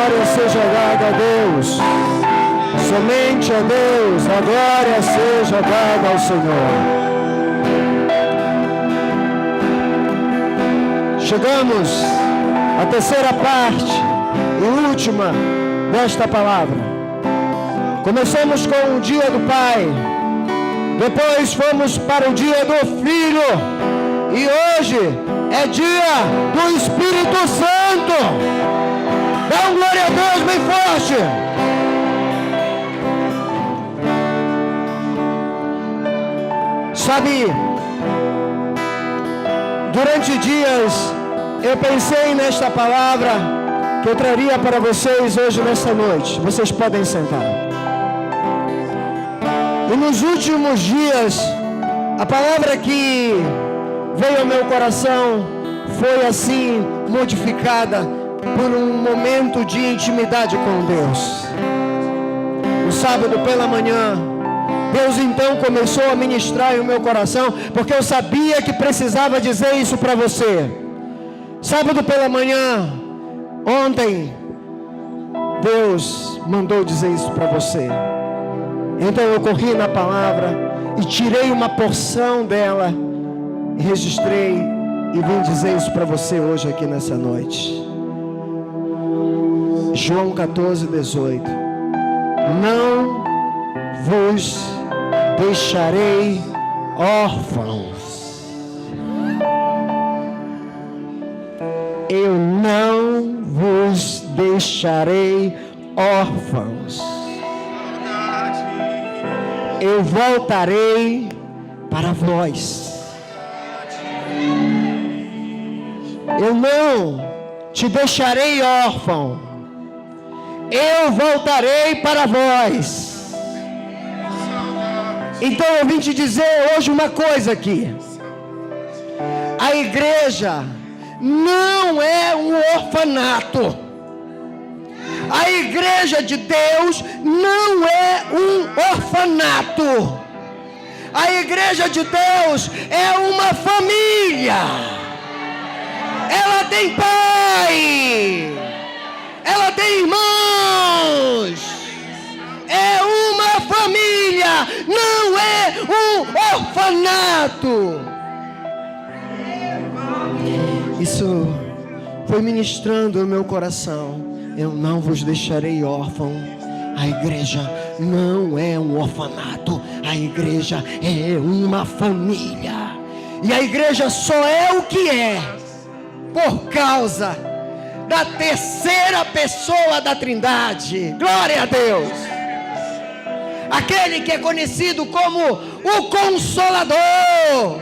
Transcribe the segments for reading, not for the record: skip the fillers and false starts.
glória seja dada a Deus. Somente a Deus a glória seja dada ao Senhor. Chegamos à terceira parte e última desta palavra. Começamos com o dia do Pai, depois fomos para o dia do Filho, e hoje é dia do Espírito Santo. Dá um glória a Deus bem forte. Sabe, durante dias eu pensei nesta palavra que eu traria para vocês hoje nesta noite. Vocês podem sentar. E nos últimos dias, a palavra que veio ao meu coração foi assim modificada por um momento de intimidade com Deus. No sábado pela manhã, Deus então começou a ministrar em meu coração, porque eu sabia que precisava dizer isso para você. Sábado pela manhã, ontem, Deus mandou dizer isso para você. Então eu corri na palavra e tirei uma porção dela, e registrei e vim dizer isso para você hoje aqui nessa noite. João 14, 18. Não vos deixarei órfãos. Eu não vos deixarei órfãos. Eu voltarei para vós. Eu não te deixarei órfão. Eu voltarei para vós. Então eu vim te dizer hoje uma coisa aqui. A igreja não é um orfanato. A igreja de Deus não é um orfanato. A igreja de Deus é uma família. Ela tem pai. Ela tem irmãos. É uma família, não é um orfanato. Isso foi ministrando no meu coração. Eu não vos deixarei órfão. A igreja não é um orfanato. A igreja é uma família. E a igreja só é o que é por causa da terceira pessoa da Trindade. Glória a Deus. Aquele que é conhecido como o Consolador.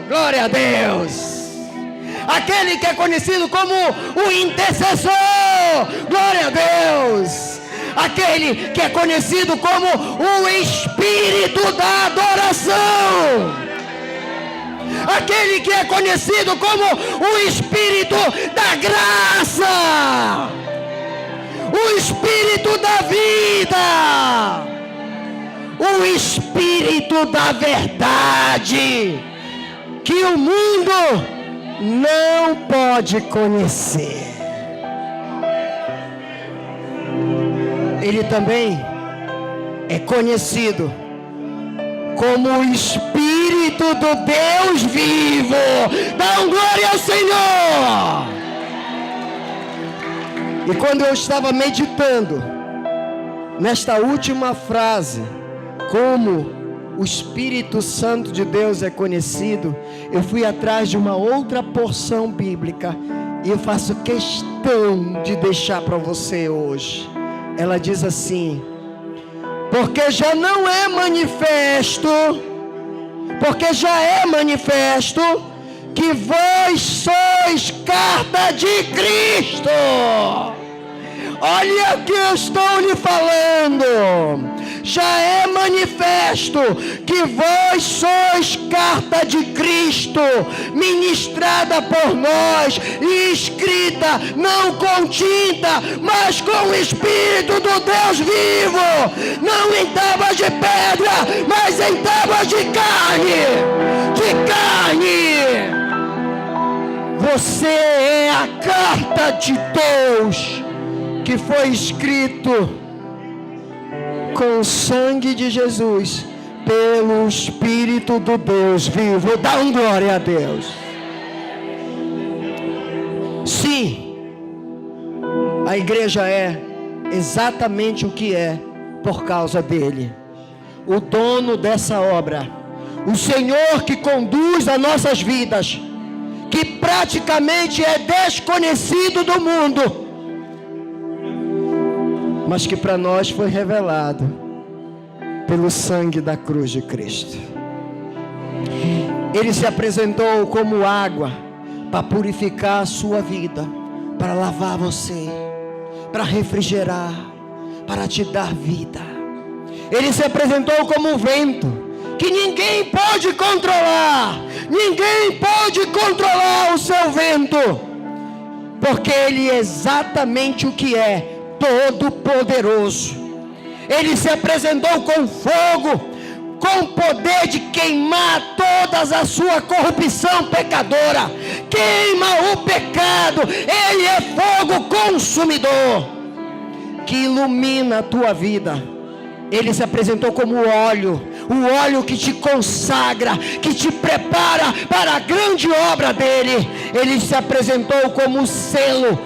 Glória a Deus. Aquele que é conhecido como o Intercessor. Glória a Deus. Aquele que é conhecido como o Espírito da Adoração. Aquele que é conhecido como o Espírito da Graça. O Espírito da Vida. O Espírito da Verdade, que o mundo não pode conhecer. Ele também é conhecido como o Espírito do Deus vivo. Dá um glória ao Senhor. E quando eu estava meditando nesta última frase, como o Espírito Santo de Deus é conhecido, eu fui atrás de uma outra porção bíblica e eu faço questão de deixar para você hoje. Ela diz assim: porque já não é manifesto, porque já é manifesto que vós sois carta de Cristo. Olha o que eu estou lhe falando. Já é manifesto que vós sois carta de Cristo, ministrada por nós e escrita não com tinta, mas com o Espírito do Deus vivo, não em tábuas de pedra, mas em tábuas de carne. Você é a carta de Deus que foi escrito com o sangue de Jesus, pelo Espírito do Deus vivo. Dá um glória a Deus. Sim, a igreja é exatamente o que é por causa dele, o dono dessa obra, o Senhor que conduz as nossas vidas, que praticamente é desconhecido do mundo, mas que para nós foi revelado pelo sangue da cruz de Cristo. Ele se apresentou como água para purificar a sua vida, para lavar você, para refrigerar, para te dar vida. Ele se apresentou como um vento que ninguém pode controlar. Ninguém pode controlar o seu vento, porque ele é exatamente o que é, todo poderoso. Ele se apresentou com fogo, com poder de queimar toda a sua corrupção pecadora. Queima o pecado. Ele é fogo consumidor que ilumina a tua vida. Ele se apresentou como óleo, o óleo que te consagra, que te prepara para a grande obra dele. Ele se apresentou como o selo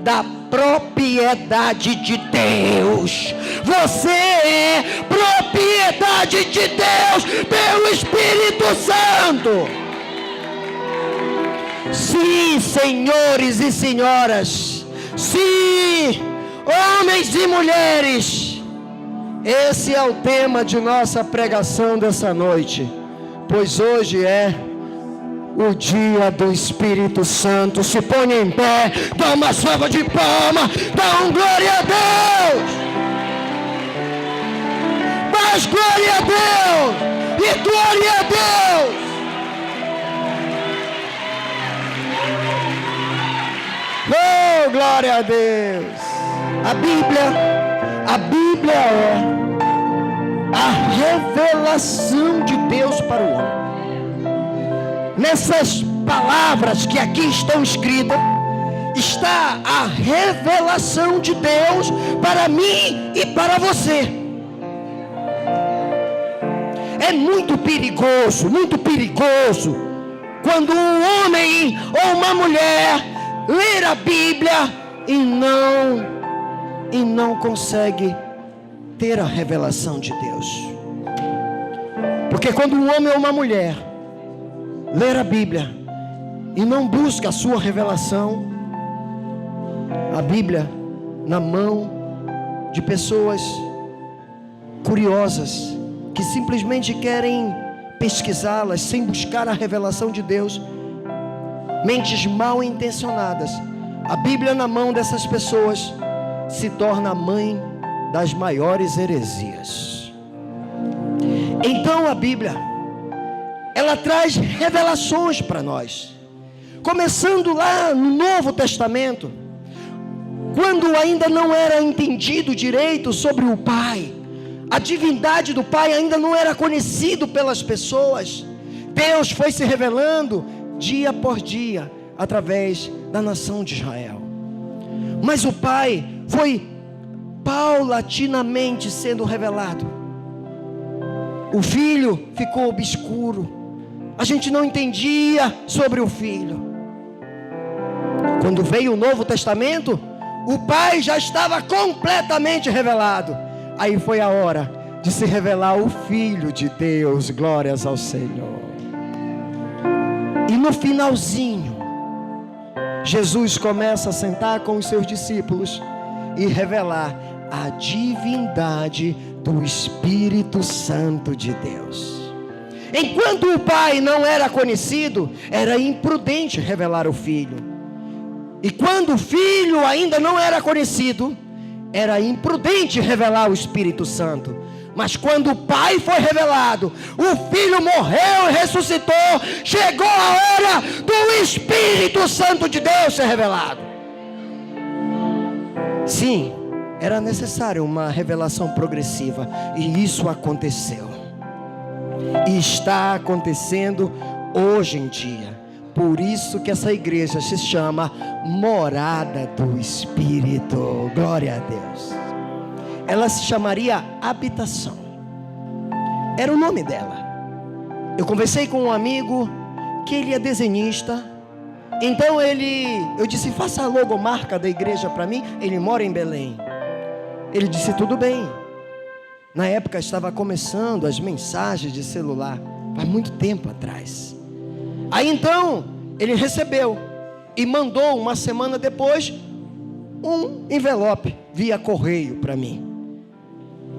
da propriedade de Deus. Você é propriedade de Deus pelo Espírito Santo. Sim, senhores e senhoras, sim, homens e mulheres, esse é o tema de nossa pregação dessa noite, pois hoje é o dia do Espírito Santo. Se põe em pé, dá uma salva de palmas, dá um glória a Deus, mais glória a Deus e glória a Deus. Oh, glória a Deus. A Bíblia é a revelação de Deus para o homem. Nessas palavras que aqui estão escritas, está a revelação de Deus para mim e para você. É muito perigoso quando um homem ou uma mulher ler a Bíblia e não consegue ter a revelação de Deus. Porque quando um homem ou uma mulher ler a Bíblia e não busca a sua revelação, a Bíblia na mão de pessoas curiosas que simplesmente querem pesquisá-las sem buscar a revelação de Deus, mentes mal intencionadas, a Bíblia na mão dessas pessoas se torna a mãe das maiores heresias. Então a Bíblia, ela traz revelações para nós, começando lá no Novo Testamento, quando ainda não era entendido direito sobre o Pai, a divindade do Pai ainda não era conhecido pelas pessoas. Deus foi se revelando dia por dia através da nação de Israel, mas o Pai foi paulatinamente sendo revelado. O Filho ficou obscuro, a gente não entendia sobre o Filho. Quando veio o Novo Testamento, o Pai já estava completamente revelado. Aí foi a hora de se revelar o Filho de Deus. Glórias ao Senhor. E no finalzinho, Jesus começa a sentar com os seus discípulos e revelar a divindade do Espírito Santo de Deus. Enquanto o Pai não era conhecido, era imprudente revelar o Filho. E quando o Filho ainda não era conhecido, era imprudente revelar o Espírito Santo. Mas quando o Pai foi revelado, o Filho morreu e ressuscitou, chegou a hora do Espírito Santo de Deus ser revelado. Sim, era necessário uma revelação progressiva, e isso aconteceu. E está acontecendo hoje em dia, Por isso que essa igreja se chama Morada do Espírito. Glória a Deus. Ela se chamaria Habitação. Era o nome dela. Eu conversei com um amigo que ele é desenhista. Então eu disse, faça a logomarca da igreja para mim. Ele mora em Belém. Ele disse, tudo bem. Na época estava começando as mensagens de celular, faz muito tempo atrás. Aí então ele recebeu e mandou uma semana depois um envelope via correio para mim.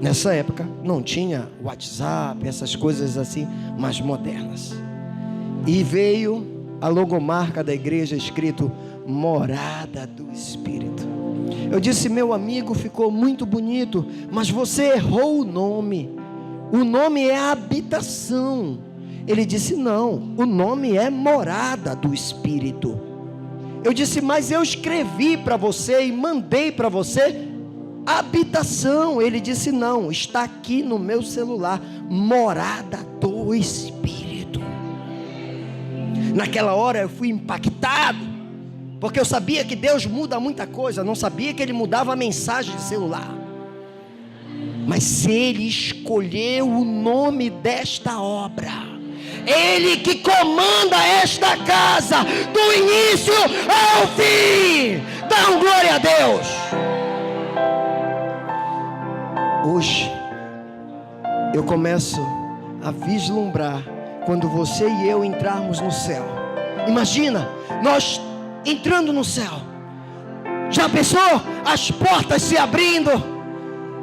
Nessa época não tinha WhatsApp, essas coisas assim mais modernas. E veio a logomarca da igreja escrito Morada do Espírito. Eu disse, meu amigo, ficou muito bonito, mas você errou o nome. O nome é Habitação. Ele disse, não, o nome é Morada do Espírito. Eu disse, mas eu escrevi para você e mandei para você Habitação. Ele disse, não, está aqui no meu celular, Morada do Espírito. Naquela hora eu fui impactado, porque eu sabia que Deus muda muita coisa, não sabia que Ele mudava a mensagem de celular. Mas Ele escolheu o nome desta obra. Ele que comanda esta casa do início ao fim. Dá glória a Deus. Hoje eu começo a vislumbrar quando você e eu entrarmos no céu. Imagina nós entrando no céu. Já pensou? As portas se abrindo.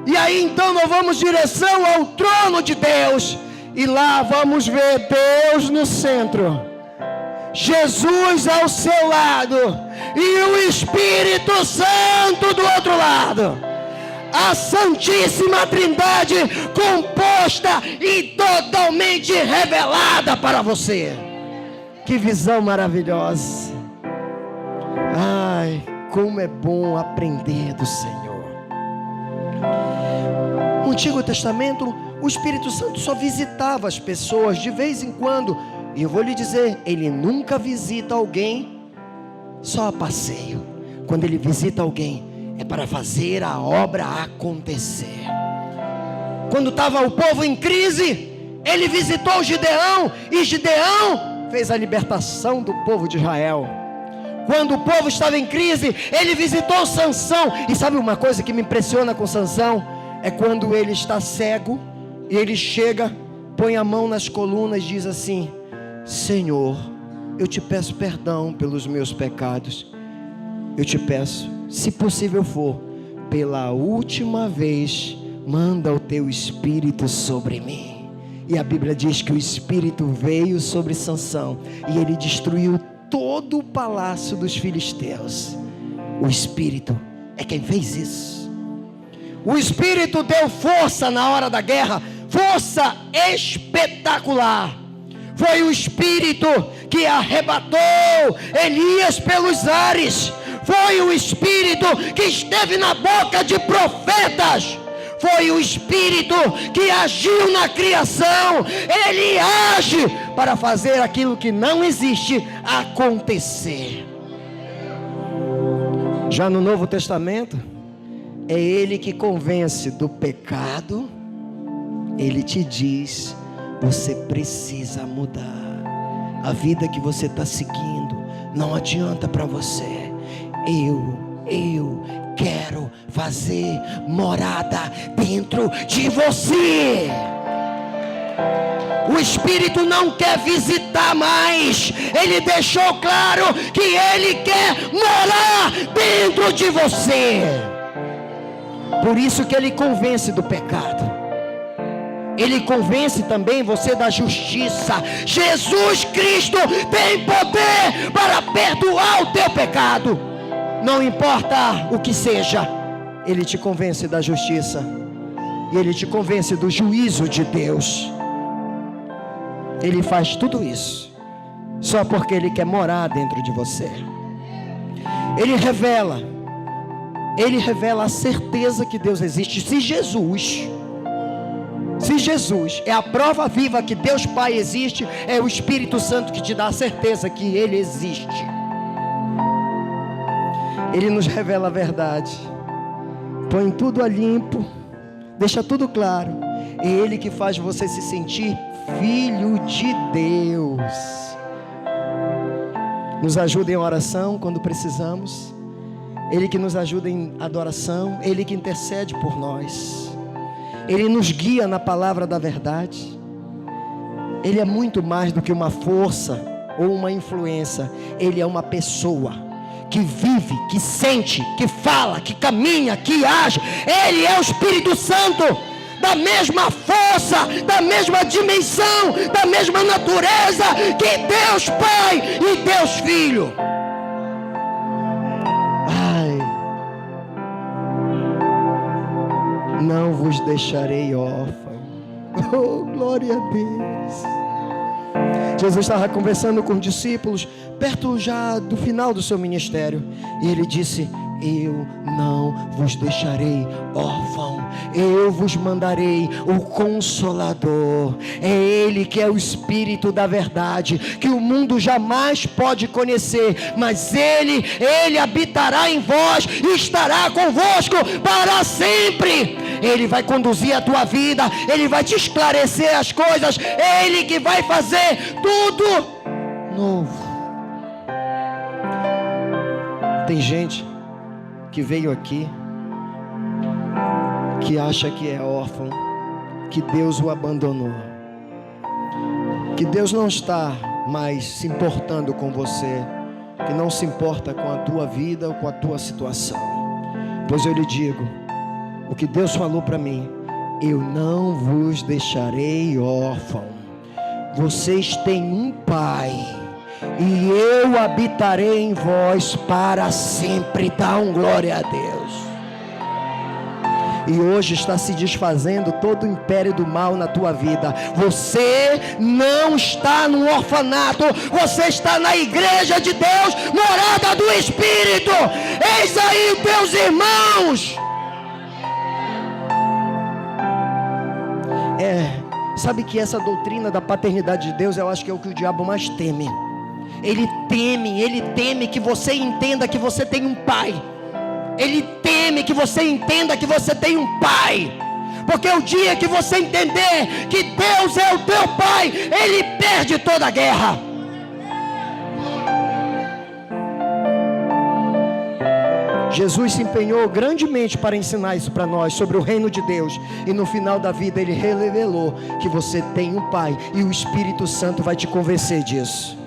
E aí então nós vamos em direção ao trono de Deus. E lá vamos ver Deus no centro, Jesus ao seu lado e o Espírito Santo do outro lado. A Santíssima Trindade composta e totalmente revelada para você. Que visão maravilhosa. Ai, como é bom aprender do Senhor. No Antigo Testamento, o Espírito Santo só visitava as pessoas de vez em quando. E eu vou lhe dizer, Ele nunca visita alguém só a passeio. Quando Ele visita alguém, é para fazer a obra acontecer. Quando estava o povo em crise, Ele visitou Gideão, e Gideão fez a libertação do povo de Israel. Quando o povo estava em crise, Ele visitou Sansão. E sabe uma coisa que me impressiona com Sansão? É quando ele está cego, e ele chega, põe a mão nas colunas e diz assim: Senhor, eu te peço perdão pelos meus pecados. Eu te peço, se possível for, pela última vez, manda o teu Espírito sobre mim. E a Bíblia diz que o Espírito veio sobre Sansão, e ele destruiu todo o palácio dos filisteus. O Espírito é quem fez isso. O Espírito deu força na hora da guerra, força espetacular. Foi o Espírito que arrebatou Elias pelos ares. Foi o Espírito que esteve na boca de profetas. Foi o Espírito que agiu na criação. Ele age para fazer aquilo que não existe acontecer. Já no Novo Testamento, é Ele que convence do pecado. Ele te diz: você precisa mudar. A vida que você está seguindo não adianta para você. Eu quero fazer morada dentro de você. O Espírito não quer visitar mais. Ele deixou claro que Ele quer morar dentro de você. Por isso que Ele convence do pecado. Ele convence também você da justiça. Jesus Cristo tem poder para perdoar o teu pecado. Não importa o que seja, Ele te convence da justiça. E Ele te convence do juízo de Deus. Ele faz tudo isso só porque Ele quer morar dentro de você. Ele revela a certeza que Deus existe. Se Jesus Se Jesus é a prova viva que Deus Pai existe, é o Espírito Santo que te dá a certeza que Ele existe. Ele nos revela a verdade, põe tudo a limpo, deixa tudo claro. É Ele que faz você se sentir filho de Deus. Nos ajuda em oração quando precisamos. Ele que nos ajuda em adoração. Ele que intercede por nós. Ele nos guia na palavra da verdade. Ele é muito mais do que uma força ou uma influência. Ele é uma pessoa que vive, que sente, que fala, que caminha, que age. Ele é o Espírito Santo, da mesma força, da mesma dimensão, da mesma natureza que Deus Pai e Deus Filho. Ai, não vos deixarei órfão. Oh, glória a Deus. Jesus estava conversando com os discípulos, perto já do final do seu ministério, e ele disse: eu não vos deixarei órfão, eu vos mandarei o Consolador. É Ele que é o Espírito da verdade, que o mundo jamais pode conhecer, mas Ele habitará em vós e estará convosco para sempre. Ele vai conduzir a tua vida, Ele vai te esclarecer as coisas, é Ele que vai fazer tudo novo. Tem gente que veio aqui, que acha que é órfão, que Deus o abandonou, que Deus não está mais se importando com você, que não se importa com a tua vida ou com a tua situação. Pois eu lhe digo, o que Deus falou para mim: eu não vos deixarei órfão. Vocês têm um Pai, e eu habitarei em vós para sempre. Dá glória a Deus. E hoje está se desfazendo todo o império do mal na tua vida. Você não está no orfanato, você está na igreja de Deus, morada do Espírito. Eis aí os teus irmãos. Sabe que essa doutrina da paternidade de Deus, eu acho que é o que o diabo mais teme. Ele teme que você entenda que você tem um pai. Ele teme que você entenda que você tem um pai. Porque o dia que você entender que Deus é o teu pai, Ele perde toda a guerra. Jesus se empenhou grandemente para ensinar isso para nós, sobre o reino de Deus. E no final da vida Ele revelou que você tem um pai, e o Espírito Santo vai te convencer disso.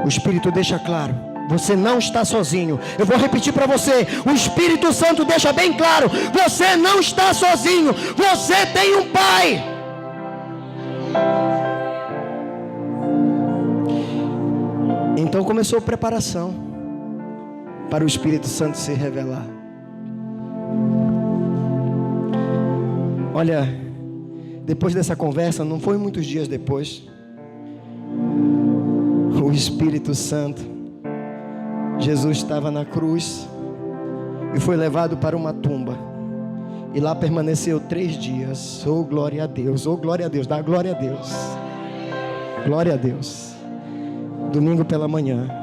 O Espírito deixa claro: você não está sozinho. Eu vou repetir para você: o Espírito Santo deixa bem claro: você não está sozinho. Você tem um pai. Então começou a preparação para o Espírito Santo se revelar. Olha, depois dessa conversa, não foi muitos dias depois, o Espírito Santo, Jesus estava na cruz e foi levado para uma tumba, e lá permaneceu 3 dias. Oh, glória a Deus, oh, glória a Deus, dá glória a Deus, glória a Deus. Domingo pela manhã,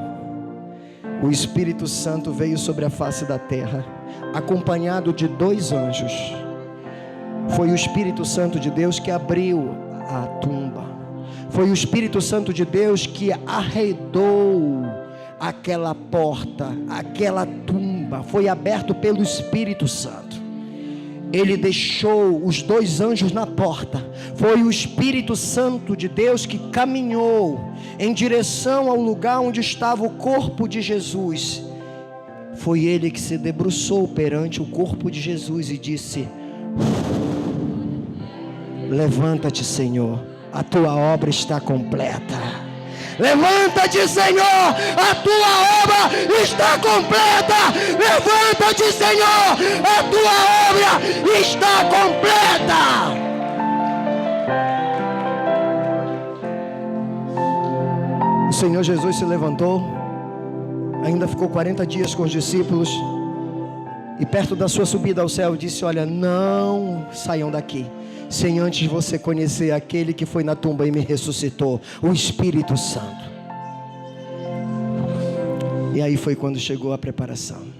o Espírito Santo veio sobre a face da terra, acompanhado de 2 anjos. Foi o Espírito Santo de Deus que abriu a tumba. Foi o Espírito Santo de Deus que arredou aquela porta, aquela tumba. Foi aberto pelo Espírito Santo. Ele deixou os 2 anjos na porta. Foi o Espírito Santo de Deus que caminhou em direção ao lugar onde estava o corpo de Jesus. Foi Ele que se debruçou perante o corpo de Jesus e disse: levanta-te, Senhor, a tua obra está completa. Levanta-te, Senhor, a tua obra está completa. Levanta-te, Senhor, a tua obra está completa. O Senhor Jesus se levantou, ainda ficou 40 dias com os discípulos, E perto da sua subida ao céu disse: olha, não saiam daqui sem antes você conhecer aquele que foi na tumba e me ressuscitou, o Espírito Santo. E aí foi quando chegou a preparação.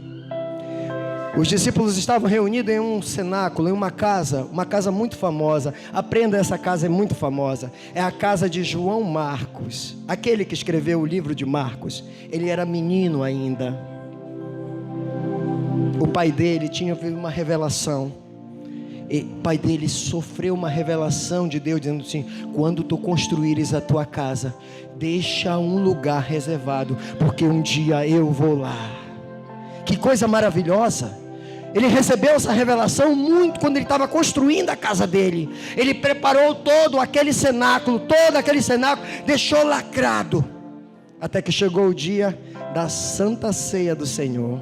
Os discípulos estavam reunidos em um cenáculo, em uma casa muito famosa. Aprenda, essa casa é muito famosa. É a casa de João Marcos, aquele que escreveu o livro de Marcos. Ele era menino ainda. O pai dele tinha uma revelação. E o pai dele sofreu uma revelação de Deus, dizendo assim: quando tu construíres a tua casa, deixa um lugar reservado, porque um dia eu vou lá. Que coisa maravilhosa. Ele recebeu essa revelação muito quando ele estava construindo a casa dele. Ele preparou todo aquele cenáculo, deixou lacrado, até que chegou o dia da Santa Ceia do Senhor.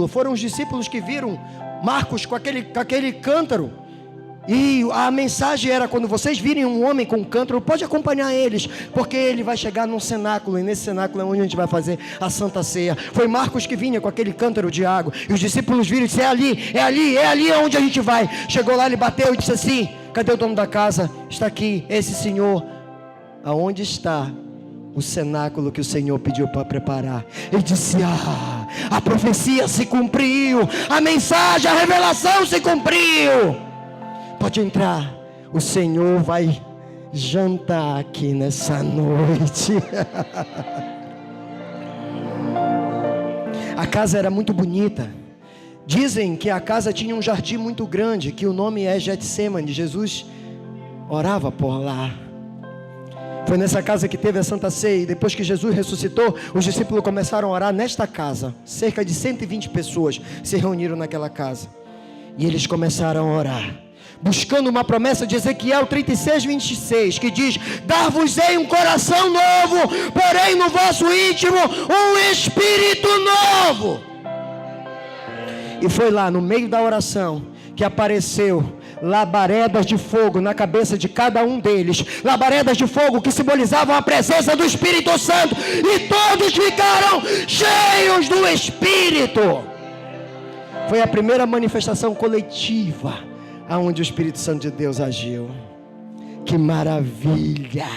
Foram os discípulos que viram Marcos com aquele cântaro. E a mensagem era: quando vocês virem um homem com um cântaro, pode acompanhar eles, porque ele vai chegar num cenáculo, e nesse cenáculo é onde a gente vai fazer a Santa Ceia. Foi Marcos que vinha com aquele cântaro de água, e os discípulos viram e disseram: é ali onde a gente vai. Chegou lá, ele bateu e disse assim: cadê o dono da casa? Está aqui, esse senhor. Aonde está o cenáculo que o Senhor pediu para preparar? Ele disse: a profecia se cumpriu, a mensagem, a revelação se cumpriu. Pode entrar, o Senhor vai jantar aqui nessa noite. A casa era muito bonita. Dizem que a casa tinha um jardim muito grande, que o nome é Getsemane. Jesus orava por lá. Foi nessa casa que teve a Santa Ceia. E depois que Jesus ressuscitou, os discípulos começaram a orar nesta casa. Cerca de 120 pessoas se reuniram naquela casa. E eles começaram a orar, buscando uma promessa de Ezequiel 36:26, que diz: dar-vos-ei um coração novo, porém no vosso íntimo um espírito novo. E foi lá no meio da oração que apareceu labaredas de fogo na cabeça de cada um deles, labaredas de fogo que simbolizavam a presença do Espírito Santo, e todos ficaram cheios do Espírito. Foi a primeira manifestação coletiva aonde o Espírito Santo de Deus agiu. Que maravilha!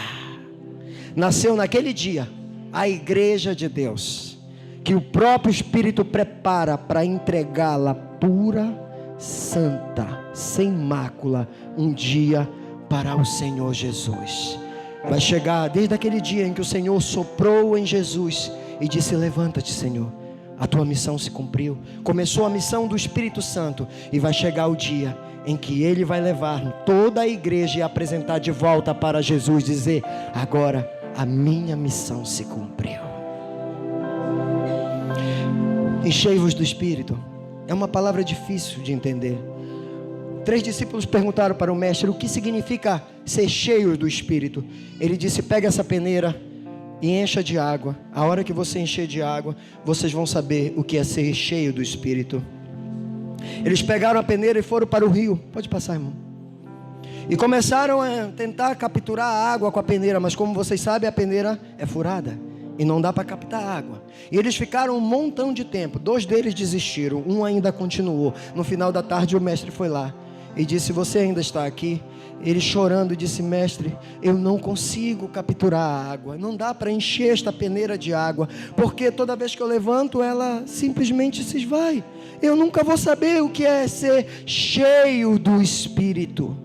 Nasceu naquele dia a igreja de Deus, que o próprio Espírito prepara para entregá-la pura, santa, sem mácula, um dia para o Senhor Jesus. Vai chegar desde aquele dia em que o Senhor soprou em Jesus e disse: levanta-te, Senhor, a tua missão se cumpriu. Começou a missão do Espírito Santo, e vai chegar o dia em que Ele vai levar toda a igreja e apresentar de volta para Jesus, dizer: agora a minha missão se cumpriu. Enchei-vos do Espírito é uma palavra difícil de entender. 3 discípulos perguntaram para o mestre: o que significa ser cheio do Espírito? Ele disse: pega essa peneira e encha de água. A hora que você encher de água, vocês vão saber o que é ser cheio do Espírito. Eles pegaram a peneira e foram para o rio. Pode passar, irmão. E começaram a tentar capturar a água com a peneira, mas como vocês sabem, a peneira é furada e não dá para captar água. E eles ficaram um montão de tempo. 2 deles desistiram, um ainda continuou. No final da tarde o mestre foi lá e disse: você ainda está aqui? Ele, chorando, disse: mestre, eu não consigo capturar a água, não dá para encher esta peneira de água, porque toda vez que eu levanto, ela simplesmente se esvai. Eu nunca vou saber o que é ser cheio do Espírito.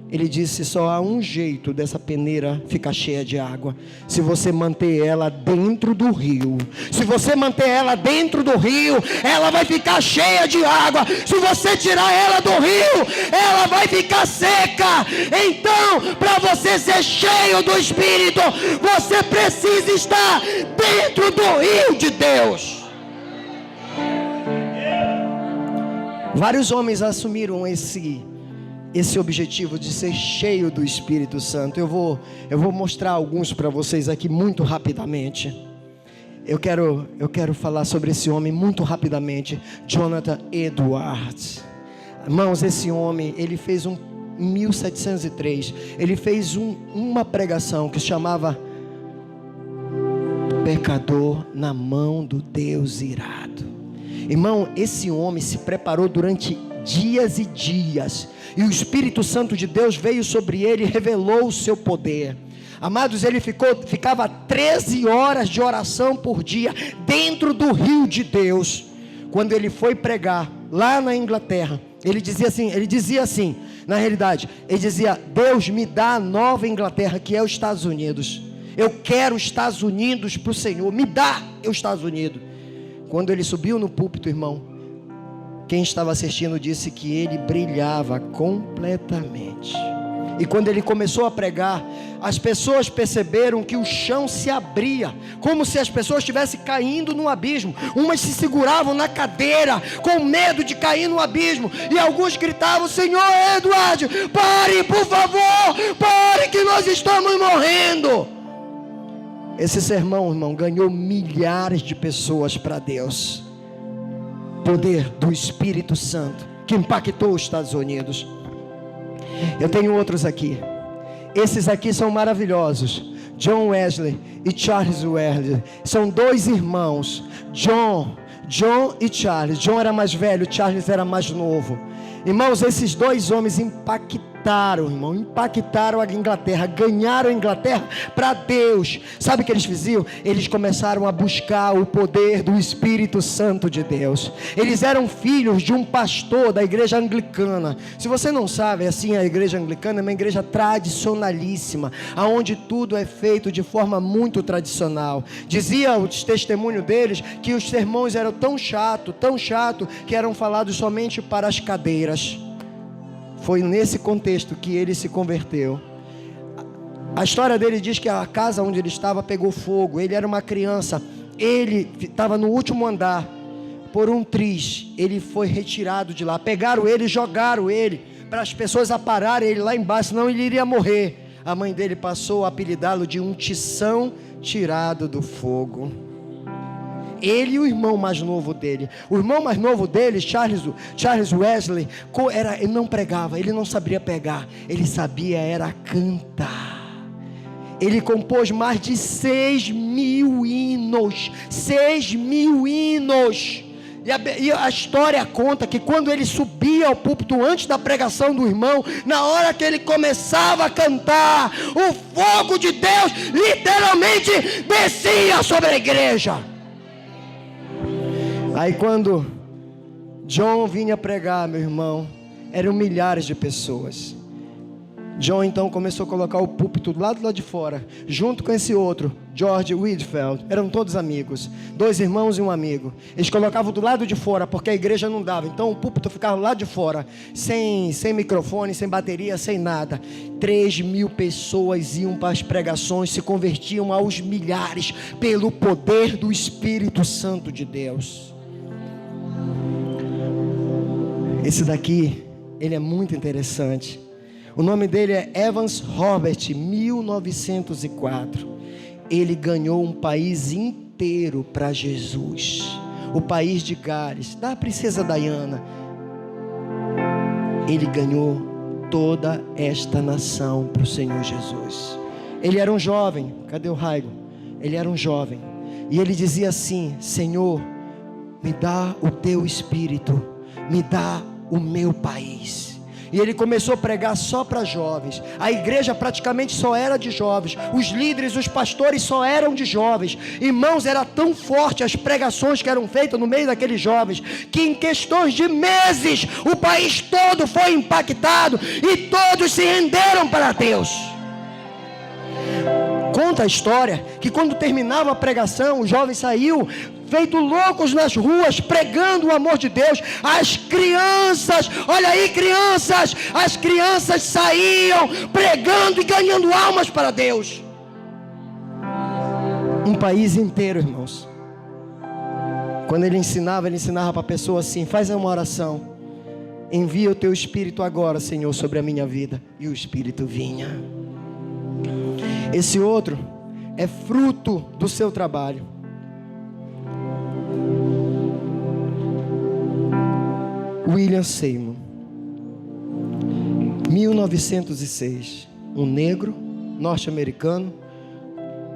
Ele disse: só há um jeito dessa peneira ficar cheia de água: se você manter ela dentro do rio. Se você manter ela dentro do rio, ela vai ficar cheia de água. Se você tirar ela do rio, ela vai ficar seca. Então, para você ser cheio do Espírito, você precisa estar dentro do rio de Deus. Vários homens assumiram esse objetivo de ser cheio do Espírito Santo. Eu vou mostrar alguns para vocês aqui muito rapidamente. Eu quero falar sobre esse homem muito rapidamente, Jonathan Edwards. Irmãos, esse homem, ele fez em 1703, ele fez uma pregação que se chamava Pecador na mão do Deus irado. Irmão, esse homem se preparou durante dias e dias, e o Espírito Santo de Deus veio sobre ele e revelou o seu poder. Amados, ele ficava 13 horas de oração por dia, dentro do rio de Deus. Quando ele foi pregar, lá na Inglaterra, ele dizia assim, na realidade, ele dizia: Deus, me dá a nova Inglaterra, que é os Estados Unidos. Eu quero os Estados Unidos para o Senhor, me dá os Estados Unidos. Quando ele subiu no púlpito, irmão, quem estava assistindo disse que ele brilhava completamente. E quando ele começou a pregar, as pessoas perceberam que o chão se abria, como se as pessoas estivessem caindo no abismo. Umas se seguravam na cadeira, com medo de cair no abismo, e alguns gritavam: Senhor Edward, pare, por favor, pare, que nós estamos morrendo. Esse sermão, irmão, ganhou milhares de pessoas para Deus. Poder do Espírito Santo, que impactou os Estados Unidos. Eu tenho outros aqui. Esses aqui são maravilhosos. John Wesley e Charles Wesley. São dois irmãos. John e Charles. John era mais velho, Charles era mais novo. Irmãos, esses dois homens impactaram a Inglaterra, ganharam a Inglaterra para Deus. Sabe o que eles faziam? Eles começaram a buscar o poder do Espírito Santo de Deus. Eles eram filhos de um pastor da igreja anglicana. Se você não sabe, assim, a igreja anglicana é uma igreja tradicionalíssima, aonde tudo é feito de forma muito tradicional. Dizia o testemunho deles que os sermões eram tão chato, que eram falados somente para as cadeiras. Foi nesse contexto que ele se converteu. A história dele diz que a casa onde ele estava pegou fogo. Ele era uma criança, ele estava no último andar. Por um triz, ele foi retirado de lá. Pegaram ele e jogaram ele para as pessoas apararem ele lá embaixo, senão ele iria morrer. A mãe dele passou a apelidá-lo de um tição tirado do fogo. Ele e o irmão mais novo dele. O irmão mais novo dele, Charles Wesley, ele não pregava, ele não sabia pregar, ele sabia era cantar. Ele compôs mais de 6.000 hinos. 6.000 hinos. E a história conta que quando ele subia ao púlpito antes da pregação do irmão, na hora que ele começava a cantar, o fogo de Deus literalmente descia sobre a igreja. Aí quando John vinha pregar, meu irmão, eram milhares de pessoas. John então começou a colocar o púlpito do lado de fora, junto com esse outro, George Whitefield. Eram todos amigos, 2 irmãos e um amigo. Eles colocavam do lado de fora, porque a igreja não dava. Então o púlpito ficava lá de fora, sem microfone, sem bateria, sem nada. 3.000 pessoas iam para as pregações, se convertiam aos milhares, pelo poder do Espírito Santo de Deus. Esse daqui, ele é muito interessante. O nome dele é Evans Robert, 1904. Ele ganhou um país inteiro para Jesus. O país de Gales, da princesa Diana. Ele ganhou toda esta nação para o Senhor Jesus. Ele era um jovem. Cadê o Raigo? Ele era um jovem. E ele dizia assim: Senhor, me dá o teu espírito, me dá o meu país. E ele começou a pregar só para jovens. A igreja praticamente só era de jovens. Os líderes, os pastores só eram de jovens. Irmãos, era tão forte as pregações que eram feitas no meio daqueles jovens, que em questões de meses o país todo foi impactado e todos se renderam para Deus. Conta a história que quando terminava a pregação, os jovens saíam feito loucos nas ruas, pregando o amor de Deus. As crianças, olha aí, crianças, as crianças saíam pregando e ganhando almas para Deus. Um país inteiro, irmãos. Quando ele ensinava para a pessoa assim: faz uma oração, envia o teu Espírito agora, Senhor, sobre a minha vida. E o Espírito vinha. Esse outro é fruto do seu trabalho. William Seymour, 1906, um negro norte-americano,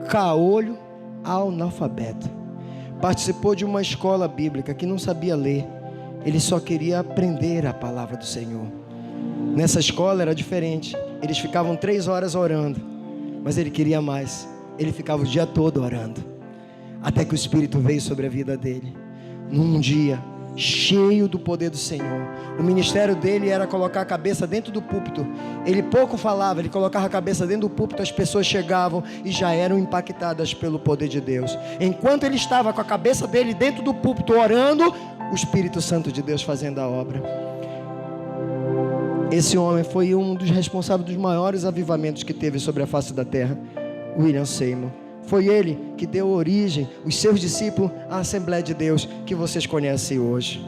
caolho, analfabeto. participou de uma escola bíblica que não sabia ler. Ele só queria aprender a palavra do Senhor. Nessa escola era diferente. Eles ficavam 3 horas orando, mas ele queria mais. Ele ficava o dia todo orando, até que o Espírito veio sobre a vida dele. Num dia cheio do poder do Senhor, o ministério dele era colocar a cabeça dentro do púlpito. Ele pouco falava, ele colocava a cabeça dentro do púlpito. As pessoas chegavam e já eram impactadas pelo poder de Deus. Enquanto ele estava com a cabeça dele dentro do púlpito orando, o Espírito Santo de Deus fazendo a obra. Esse homem foi um dos responsáveis dos maiores avivamentos que teve sobre a face da terra, William Seymour. Foi ele que deu origem, os seus discípulos, à Assembleia de Deus que vocês conhecem hoje.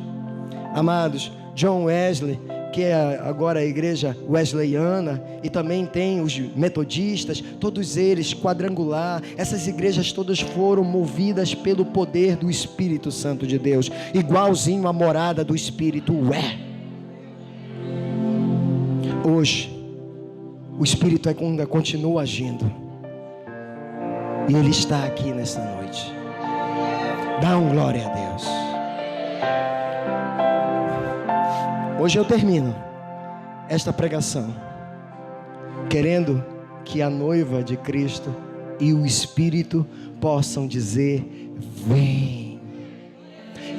Amados, John Wesley, que é agora a igreja wesleyana, e também tem os metodistas, todos eles, quadrangular, essas igrejas todas foram movidas pelo poder do Espírito Santo de Deus, igualzinho a morada do Espírito é. Hoje, o Espírito ainda continua agindo, e Ele está aqui nesta noite. Dá um glória a Deus. Hoje eu termino esta pregação querendo que a noiva de Cristo e o Espírito possam dizer: vem,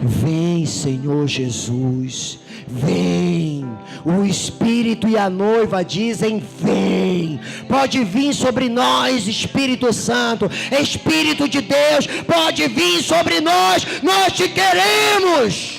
vem, Senhor Jesus, vem. O Espírito e a noiva dizem: vem. Pode vir sobre nós, Espírito Santo, Espírito de Deus, pode vir sobre nós. Nós te queremos.